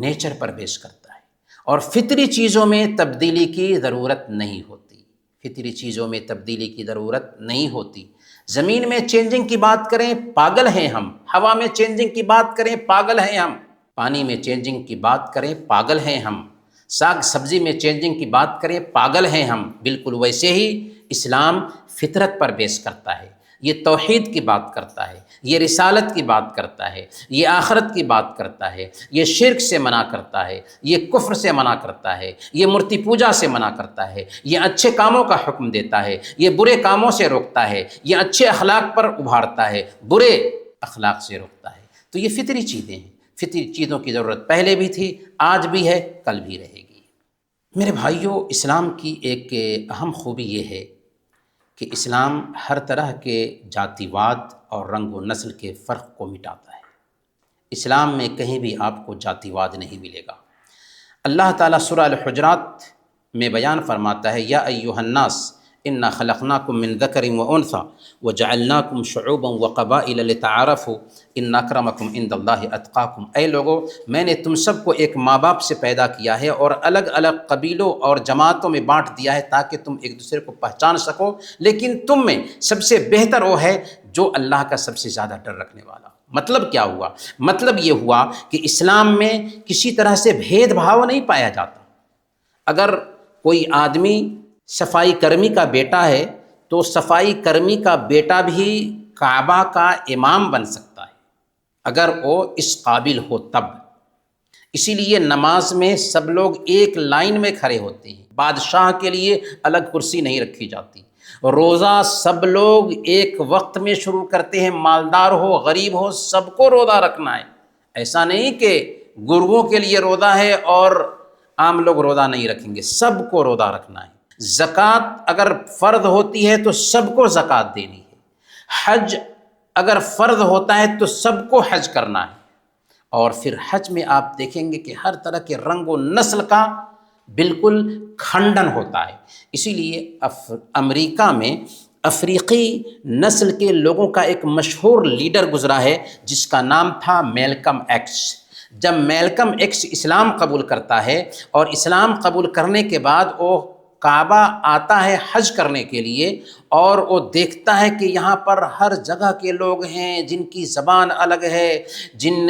نیچر پر بیس کرتا ہے، اور فطری چیزوں میں تبدیلی کی ضرورت نہیں ہوتی۔ فطری چیزوں میں تبدیلی کی ضرورت نہیں ہوتی۔ زمین میں چینجنگ کی بات کریں پاگل ہیں ہم، ہوا میں چینجنگ کی بات کریں پاگل ہیں ہم، پانی میں چینجنگ کی بات کریں پاگل ہیں ہم، ساگ سبزی میں چینجنگ کی بات کریں پاگل ہیں ہم۔ بالکل ویسے ہی اسلام فطرت پر بیس کرتا ہے، یہ توحید کی بات کرتا ہے، یہ رسالت کی بات کرتا ہے، یہ آخرت کی بات کرتا ہے، یہ شرک سے منع کرتا ہے، یہ کفر سے منع کرتا ہے، یہ مورتی پوجا سے منع کرتا ہے، یہ اچھے کاموں کا حکم دیتا ہے، یہ برے کاموں سے روکتا ہے، یہ اچھے اخلاق پر ابھارتا ہے، برے اخلاق سے روکتا ہے۔ تو یہ فطری چیزیں ہیں۔ فطری چیزوں کی ضرورت پہلے بھی تھی، آج بھی ہے، کل بھی رہے گی۔ میرے بھائیوں، اسلام کی ایک اہم خوبی یہ ہے کہ اسلام ہر طرح کے ذاتی واد اور رنگ و نسل کے فرق کو مٹاتا ہے۔ اسلام میں کہیں بھی آپ کو ذاتی واد نہیں ملے گا۔ اللہ تعالیٰ سورہ الحجرات میں بیان فرماتا ہے، یا ایھا الناس انا خلقناکم من ذکر وانثی وجعلناکم شعوبا وقبائل لتعارفوا ان اکرمکم عند اللہ اتقاکم۔ اے لوگو، میں نے تم سب کو ایک ماں باپ سے پیدا کیا ہے اور الگ الگ قبیلوں اور جماعتوں میں بانٹ دیا ہے تاکہ تم ایک دوسرے کو پہچان سکو، لیکن تم میں سب سے بہتر وہ ہے جو اللہ کا سب سے زیادہ ڈر رکھنے والا۔ مطلب کیا ہوا؟ مطلب یہ ہوا کہ اسلام میں کسی طرح سے بھید بھاؤ نہیں پایا جاتا۔ اگر کوئی آدمی صفائی کرمی کا بیٹا ہے تو صفائی کرمی کا بیٹا بھی کعبہ کا امام بن سکتا ہے اگر وہ اس قابل ہو تب۔ اسی لیے نماز میں سب لوگ ایک لائن میں کھڑے ہوتے ہیں، بادشاہ کے لیے الگ کرسی نہیں رکھی جاتی۔ روزہ سب لوگ ایک وقت میں شروع کرتے ہیں، مالدار ہو غریب ہو سب کو روزہ رکھنا ہے۔ ایسا نہیں کہ گروہوں کے لیے روزہ ہے اور عام لوگ روزہ نہیں رکھیں گے، سب کو روزہ رکھنا ہے۔ زکوٰۃ اگر فرض ہوتی ہے تو سب کو زکوٰۃ دینی ہے۔ حج اگر فرض ہوتا ہے تو سب کو حج کرنا ہے۔ اور پھر حج میں آپ دیکھیں گے کہ ہر طرح کے رنگ و نسل کا بالکل کھنڈن ہوتا ہے۔ اسی لیے امریکہ میں افریقی نسل کے لوگوں کا ایک مشہور لیڈر گزرا ہے جس کا نام تھا میلکم ایکس۔ جب میلکم ایکس اسلام قبول کرتا ہے اور اسلام قبول کرنے کے بعد وہ کعبہ آتا ہے حج کرنے کے لیے، اور وہ دیکھتا ہے کہ یہاں پر ہر جگہ کے لوگ ہیں جن کی زبان الگ ہے، جن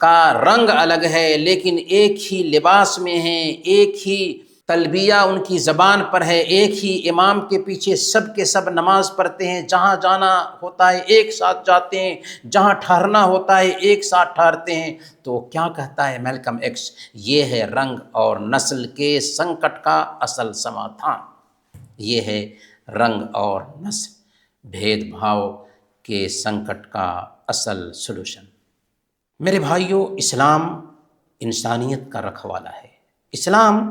کا رنگ الگ ہے، لیکن ایک ہی لباس میں ہیں، ایک ہی تلبیہ ان کی زبان پر ہے، ایک ہی امام کے پیچھے سب کے سب نماز پڑھتے ہیں، جہاں جانا ہوتا ہے ایک ساتھ جاتے ہیں، جہاں ٹھہرنا ہوتا ہے ایک ساتھ ٹھہرتے ہیں۔ تو کیا کہتا ہے میلکم ایکس؟ یہ ہے رنگ اور نسل کے سنکٹ کا اصل سمادھان، یہ ہے رنگ اور نسل بھید بھاؤ کے سنکٹ کا اصل سلوشن۔ میرے بھائیوں، اسلام انسانیت کا رکھوالا ہے۔ اسلام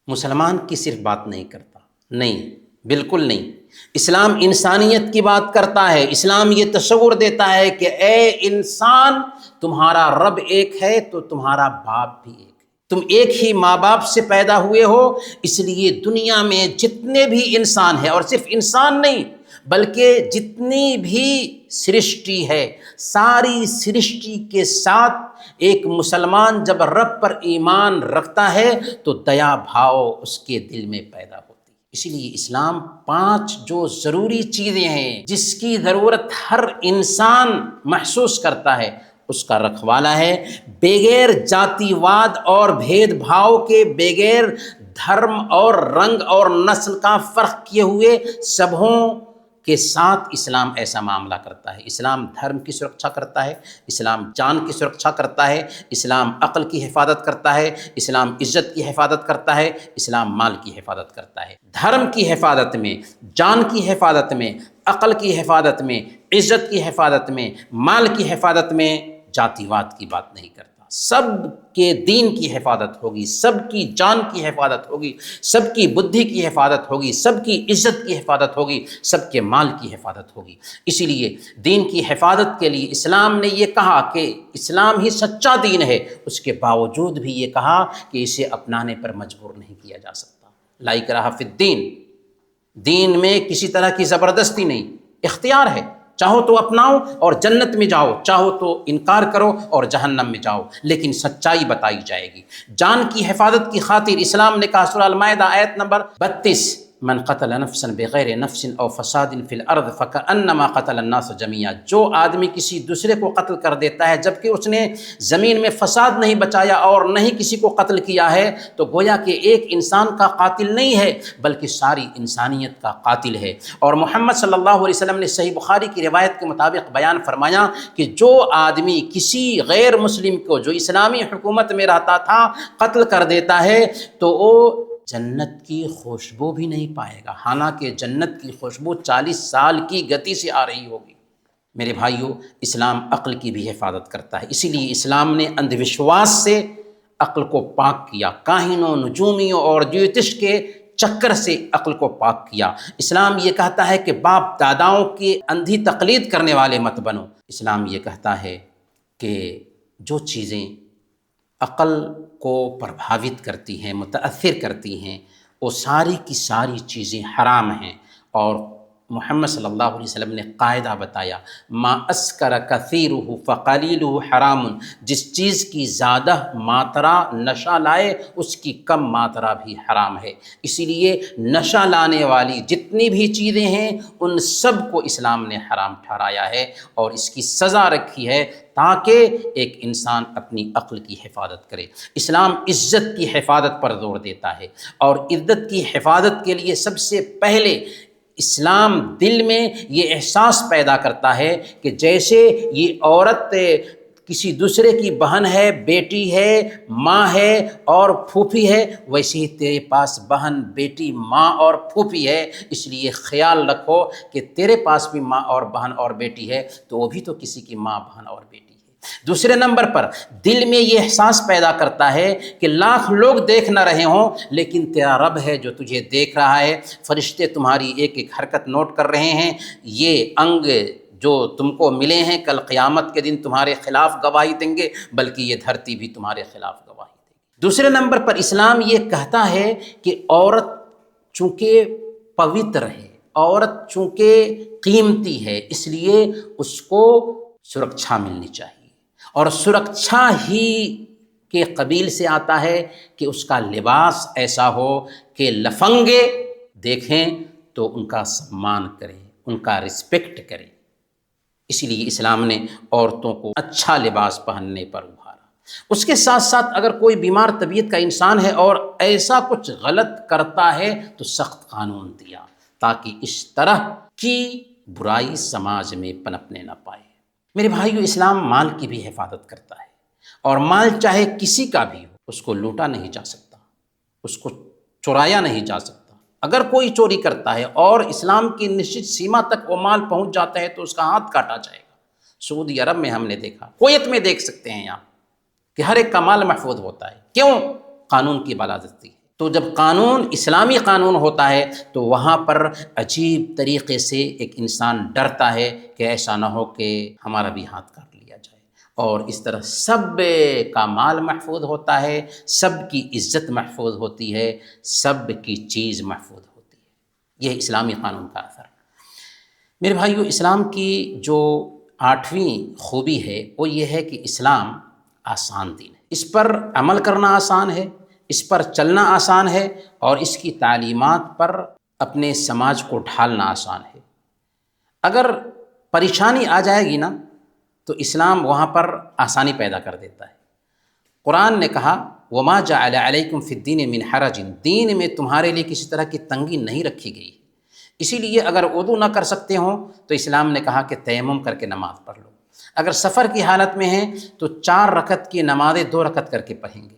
مسلمان کی صرف بات نہیں کرتا، نہیں، بالکل نہیں۔ اسلام انسانیت کی بات کرتا ہے۔ اسلام یہ تصور دیتا ہے کہ اے انسان، تمہارا رب ایک ہے تو تمہارا باپ بھی ایک ہے، تم ایک ہی ماں باپ سے پیدا ہوئے ہو، اس لیے دنیا میں جتنے بھی انسان ہیں، اور صرف انسان نہیں بلکہ جتنی بھی سرشٹی ہے، ساری سرشٹی کے ساتھ ایک مسلمان جب رب پر ایمان رکھتا ہے تو دیا بھاؤ اس کے دل میں پیدا ہوتی ہے۔ اسی لیے اسلام 5 جو ضروری چیزیں ہیں جس کی ضرورت ہر انسان محسوس کرتا ہے، اس کا رکھوالا ہے، بغیر جاتی واد اور بھید بھاؤ کے، بغیر دھرم اور رنگ اور نسل کا فرق کیے ہوئے سبوں کے ساتھ اسلام ایسا معاملہ کرتا ہے۔ اسلام دھرم کی سرکشا کرتا ہے، اسلام جان کی سرکشا کرتا ہے، اسلام عقل کی حفاظت کرتا ہے، اسلام عزت کی حفاظت کرتا ہے، اسلام مال کی حفاظت کرتا ہے۔ دھرم کی حفاظت میں، جان کی حفاظت میں، عقل کی حفاظت میں، عزت کی حفاظت میں، مال کی حفاظت میں جاتی واد کی بات نہیں کرتا۔ سب کے دین کی حفاظت ہوگی، سب کی جان کی حفاظت ہوگی، سب کی بدھی کی حفاظت ہوگی، سب کی عزت کی حفاظت ہوگی، سب کے مال کی حفاظت ہوگی۔ اسی لیے دین کی حفاظت کے لیے اسلام نے یہ کہا کہ اسلام ہی سچا دین ہے، اس کے باوجود بھی یہ کہا کہ اسے اپنانے پر مجبور نہیں کیا جا سکتا۔ لا اکراہ فی الدین، دین میں کسی طرح کی زبردستی نہیں، اختیار ہے، چاہو تو اپناؤ اور جنت میں جاؤ، چاہو تو انکار کرو اور جہنم میں جاؤ، لیکن سچائی بتائی جائے گی۔ جان کی حفاظت کی خاطر اسلام نے کہا، سورہ المائدہ آیت نمبر 32، من قتل نفسا بغیر نفس او فساد فی الارض فکأنما قتل الناس جميعا، جو آدمی کسی دوسرے کو قتل کر دیتا ہے جبکہ اس نے زمین میں فساد نہیں بچایا اور نہ ہی کسی کو قتل کیا ہے، تو گویا کہ ایک انسان کا قاتل نہیں ہے بلکہ ساری انسانیت کا قاتل ہے۔ اور محمد صلی اللہ علیہ وسلم نے صحیح بخاری کی روایت کے مطابق بیان فرمایا کہ جو آدمی کسی غیر مسلم کو جو اسلامی حکومت میں رہتا تھا قتل کر دیتا ہے تو وہ جنت کی خوشبو بھی نہیں پائے گا، حالانکہ جنت کی خوشبو 40 سال کی گتی سے آ رہی ہوگی۔ میرے بھائیوں، اسلام عقل کی بھی حفاظت کرتا ہے، اسی لیے اسلام نے اندھ وشواس سے عقل کو پاک کیا، کاہنوں، نجومیوں اور جیوتش کے چکر سے عقل کو پاک کیا۔ اسلام یہ کہتا ہے کہ باپ داداؤں کی اندھی تقلید کرنے والے مت بنو۔ اسلام یہ کہتا ہے کہ جو چیزیں عقل کو پربھاوت کرتی ہیں، متاثر کرتی ہیں، وہ ساری کی ساری چیزیں حرام ہیں۔ اور محمد صلی اللہ علیہ وسلم نے قاعدہ بتایا، ما اسکر کثیرہ فقلیلہ حرام، جس چیز کی زیادہ ماترا نشہ لائے اس کی کم ماترا بھی حرام ہے۔ اسی لیے نشہ لانے والی جتنی بھی چیزیں ہیں ان سب کو اسلام نے حرام ٹھہرایا ہے اور اس کی سزا رکھی ہے تاکہ ایک انسان اپنی عقل کی حفاظت کرے۔ اسلام عزت کی حفاظت پر زور دیتا ہے، اور عزت کی حفاظت کے لیے سب سے پہلے اسلام دل میں یہ احساس پیدا کرتا ہے کہ جیسے یہ عورت کسی دوسرے کی بہن ہے، بیٹی ہے، ماں ہے اور پھوپھی ہے، ویسے ہی تیرے پاس بہن، بیٹی، ماں اور پھوپھی ہے، اس لیے خیال رکھو کہ تیرے پاس بھی ماں اور بہن اور بیٹی ہے تو وہ بھی تو کسی کی ماں، بہن اور بیٹی ہے۔ دوسرے نمبر پر دل میں یہ احساس پیدا کرتا ہے کہ لاکھ لوگ دیکھ نہ رہے ہوں لیکن تیرا رب ہے جو تجھے دیکھ رہا ہے، فرشتے تمہاری ایک ایک حرکت نوٹ کر رہے ہیں، یہ انگ جو تم کو ملے ہیں کل قیامت کے دن تمہارے خلاف گواہی دیں گے، بلکہ یہ دھرتی بھی تمہارے خلاف گواہی دے گی۔ دوسرے نمبر پر اسلام یہ کہتا ہے کہ عورت چونکہ پوتر ہے، عورت چونکہ قیمتی ہے، اس لیے اس کو سرکشا ملنی چاہیے، اور سرکشا ہی کے قبیل سے آتا ہے کہ اس کا لباس ایسا ہو کہ لفنگے دیکھیں تو ان کا سمان کریں، ان کا رسپیکٹ کریں۔ اسی لیے اسلام نے عورتوں کو اچھا لباس پہننے پر ابھارا۔ اس کے ساتھ ساتھ اگر کوئی بیمار طبیعت کا انسان ہے اور ایسا کچھ غلط کرتا ہے تو سخت قانون دیا تاکہ اس طرح کی برائی سماج میں پنپنے نہ پائے۔ میرے بھائیو، اسلام مال کی بھی حفاظت کرتا ہے، اور مال چاہے کسی کا بھی ہو اس کو لوٹا نہیں جا سکتا، اس کو چرایا نہیں جا سکتا۔ اگر کوئی چوری کرتا ہے اور اسلام کی نشچت سیما تک وہ مال پہنچ جاتا ہے تو اس کا ہاتھ کاٹا جائے گا۔ سعودی عرب میں ہم نے دیکھا، کویت میں دیکھ سکتے ہیں آپ کہ ہر ایک کا مال محفوظ ہوتا ہے۔ کیوں؟ قانون کی بالادستی ہے۔ تو جب قانون اسلامی قانون ہوتا ہے تو وہاں پر عجیب طریقے سے ایک انسان ڈرتا ہے کہ ایسا نہ ہو کہ ہمارا بھی ہاتھ کاٹ لیا جائے، اور اس طرح سب کا مال محفوظ ہوتا ہے، سب کی عزت محفوظ ہوتی ہے، سب کی چیز محفوظ ہوتی ہے۔ یہ اسلامی قانون کا اثر۔ میرے بھائیو، اسلام کی جو 8ویں خوبی ہے وہ یہ ہے کہ اسلام آسان دین ہے، اس پر عمل کرنا آسان ہے، اس پر چلنا آسان ہے، اور اس کی تعلیمات پر اپنے سماج کو ڈھالنا آسان ہے۔ اگر پریشانی آ جائے گی نا تو اسلام وہاں پر آسانی پیدا کر دیتا ہے۔ قرآن نے کہا وَمَا جَعَلَ عَلَيْكُمْ فِي الدِّينِ مِنْ حَرَجٍ، دین میں تمہارے لیے کسی طرح کی تنگی نہیں رکھی گئی۔ اسی لیے اگر وضو نہ کر سکتے ہوں تو اسلام نے کہا کہ تیمم کر کے نماز پڑھ لو۔ اگر سفر کی حالت میں ہیں تو 4 رکعت کی نمازیں 2 رکعت کر کے پڑھیں گے۔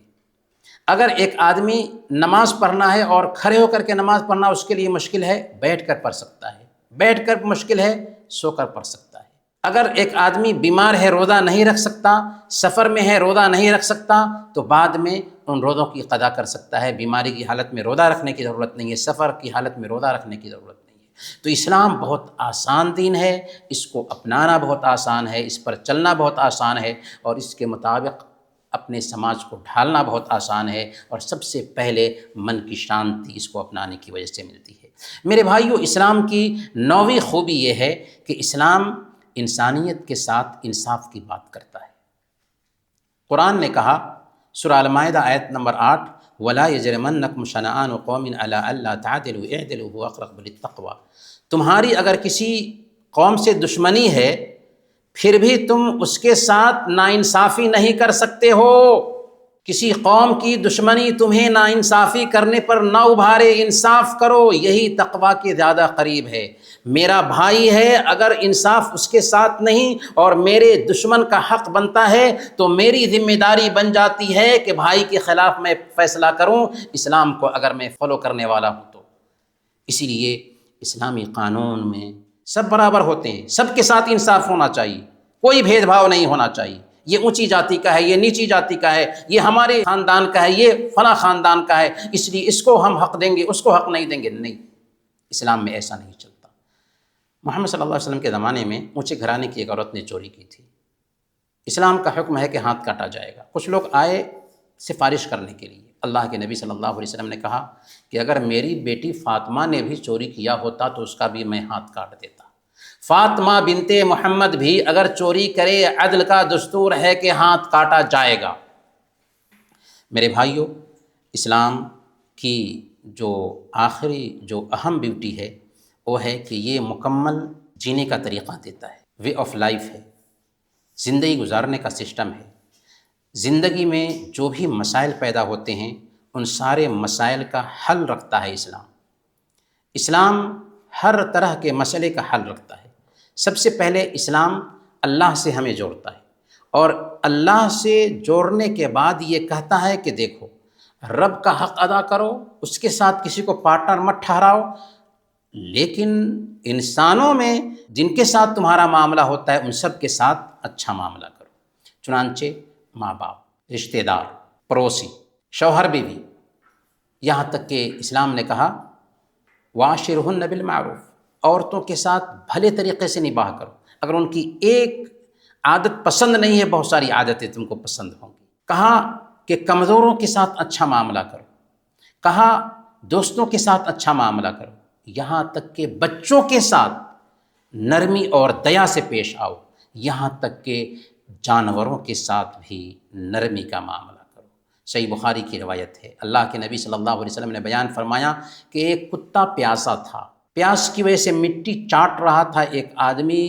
اگر ایک آدمی نماز پڑھنا ہے اور کھڑے ہو کر کے نماز پڑھنا اس کے لیے مشکل ہے، بیٹھ کر پڑھ سکتا ہے، بیٹھ کر مشکل ہے، سو کر پڑھ سکتا ہے۔ اگر ایک آدمی بیمار ہے، روزہ نہیں رکھ سکتا، سفر میں ہے، روزہ نہیں رکھ سکتا، تو بعد میں ان روزوں کی قضا کر سکتا ہے۔ بیماری کی حالت میں روزہ رکھنے کی ضرورت نہیں ہے، سفر کی حالت میں روزہ رکھنے کی ضرورت نہیں ہے۔ تو اسلام بہت آسان دین ہے، اس کو اپنانا بہت آسان ہے، اس پر چلنا بہت آسان ہے، اور اس کے مطابق اپنے سماج کو ڈھالنا بہت آسان ہے، اور سب سے پہلے من کی شانتی اس کو اپنانے کی وجہ سے ملتی ہے۔ میرے بھائیو، اسلام کی 9ویں خوبی یہ ہے کہ اسلام انسانیت کے ساتھ انصاف کی بات کرتا ہے۔ قرآن نے کہا سورہ المائدہ آیت نمبر 8 وَلَا يَجْرِمَنَّكُمْ شَنَآنُ قَوْمٍ عَلَىٰ أَلَّا تَعْدِلُوا اعْدِلُوا هُوَ أَقْرَبُ لِلتَّقْوَىٰ، تمہاری اگر کسی قوم سے دشمنی ہے پھر بھی تم اس کے ساتھ ناانصافی نہیں کر سکتے ہو۔ کسی قوم کی دشمنی تمہیں ناانصافی کرنے پر نہ ابھارے، انصاف کرو، یہی تقویٰ کے زیادہ قریب ہے۔ میرا بھائی ہے، اگر انصاف اس کے ساتھ نہیں اور میرے دشمن کا حق بنتا ہے تو میری ذمہ داری بن جاتی ہے کہ بھائی کے خلاف میں فیصلہ کروں، اسلام کو اگر میں فالو کرنے والا ہوں تو۔ اسی لیے اسلامی قانون میں سب برابر ہوتے ہیں، سب کے ساتھ انصاف ہونا چاہیے، کوئی بھید بھاؤ نہیں ہونا چاہیے۔ یہ اونچی جاتی کا ہے، یہ نیچی جاتی کا ہے، یہ ہمارے خاندان کا ہے، یہ فلاں خاندان کا ہے، اس لیے اس کو ہم حق دیں گے، اس کو حق نہیں دیں گے، نہیں، اسلام میں ایسا نہیں چلتا۔ محمد صلی اللہ علیہ وسلم کے زمانے میں اونچے گھرانے کی ایک عورت نے چوری کی تھی۔ اسلام کا حکم ہے کہ ہاتھ کاٹا جائے گا۔ کچھ لوگ آئے سفارش کرنے کے لیے، اللہ کے نبی صلی اللہ علیہ وسلم نے کہا کہ اگر میری بیٹی فاطمہ نے بھی چوری کیا ہوتا تو اس کا بھی میں ہاتھ کاٹ دیتا۔ فاطمہ بنت محمد بھی اگر چوری کرے، عدل کا دستور ہے کہ ہاتھ کاٹا جائے گا۔ میرے بھائیوں، اسلام کی جو آخری جو اہم بیوٹی ہے وہ ہے کہ یہ مکمل جینے کا طریقہ دیتا ہے، وے آف لائف ہے، زندگی گزارنے کا سسٹم ہے۔ زندگی میں جو بھی مسائل پیدا ہوتے ہیں ان سارے مسائل کا حل رکھتا ہے اسلام۔ اسلام ہر طرح کے مسئلے کا حل رکھتا ہے۔ سب سے پہلے اسلام اللہ سے ہمیں جوڑتا ہے، اور اللہ سے جوڑنے کے بعد یہ کہتا ہے کہ دیکھو، رب کا حق ادا کرو، اس کے ساتھ کسی کو پارٹنر مت ٹھہراؤ، لیکن انسانوں میں جن کے ساتھ تمہارا معاملہ ہوتا ہے ان سب کے ساتھ اچھا معاملہ کرو۔ چنانچہ ماں باپ، رشتہ دار، پڑوسی، شوہر بیوی، یہاں تک کہ اسلام نے کہا وَعَاشِرْهُنَّ بِالْمَعْرُوفِ، عورتوں کے ساتھ بھلے طریقے سے نباہ کرو۔ اگر ان کی ایک عادت پسند نہیں ہے، بہت ساری عادتیں تم کو پسند ہوں گی۔ کہا کہ کمزوروں کے ساتھ اچھا معاملہ کرو، کہا دوستوں کے ساتھ اچھا معاملہ کرو، یہاں تک کہ بچوں کے ساتھ نرمی اور دیا سے پیش آؤ، یہاں تک کہ جانوروں کے ساتھ بھی نرمی کا معاملہ کرو۔ صحیح بخاری کی روایت ہے، اللہ کے نبی صلی اللہ علیہ وسلم نے بیان فرمایا کہ ایک کتا پیاسا تھا، پیاس کی وجہ سے مٹی چاٹ رہا تھا، ایک آدمی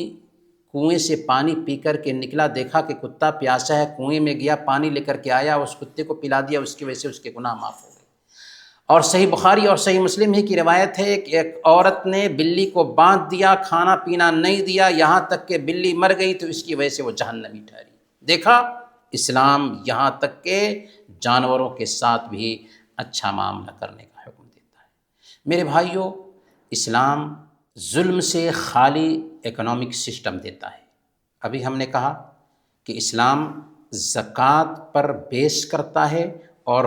کنویں سے پانی پی کر کے نکلا، دیکھا کہ کتا پیاسا ہے، کنویں میں گیا، پانی لے کر کے آیا، اس کتے کو پلا دیا، اس کی وجہ سے اس کے گناہ معاف ہو گئے۔ اور صحیح بخاری اور صحیح مسلم ہی کی روایت ہے کہ ایک عورت نے بلی کو باندھ دیا، کھانا پینا نہیں دیا، یہاں تک کہ بلی مر گئی تو اس کی وجہ سے وہ جہنمی ٹھہری۔ دیکھا، اسلام یہاں تک کہ جانوروں کے ساتھ بھی اچھا معاملہ کرنے کا حکم دیتا ہے۔ میرے بھائیوں، اسلام ظلم سے خالی اکنامک سسٹم دیتا ہے۔ ابھی ہم نے کہا کہ اسلام زکوٰۃ پر بیس کرتا ہے اور